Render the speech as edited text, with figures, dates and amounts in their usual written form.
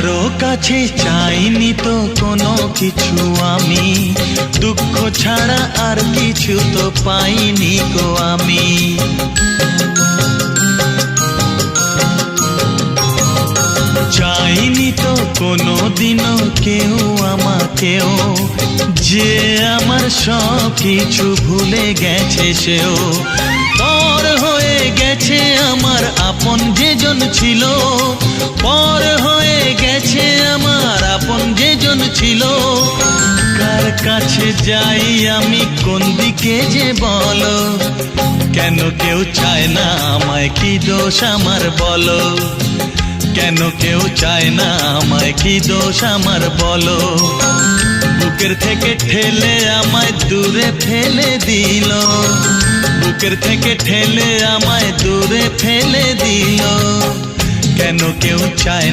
কারো কাছে চাইনি তো কোনো কিছু আমি, দুঃখ ছাড়া আর কিছু তো পাইনি গো আমি। চাইনি তো কোনো দিনও কেউ আমাকেও, যে আমার সব কিছু ভুলে গেছে সেও। পর হয়ে গেছে আমার আপন যেজন ছিল, পর হয়ে গেছে আমার আপন যেজন ছিল। কার কাছে যাই আমি, কোন দিকে যে বলো, কেন কেউ চায় না আমায়, কি দোষ আমার বলো, কেন কেউ চায় না আমায়, কি দোষ আমার বলো। বুকের থেকে ঠেলে আমায় দূরে ফেলে দিল, বুকের থেকে ঠেলে আমায় দূরে ফেলে দিল, কেন কেউ চায়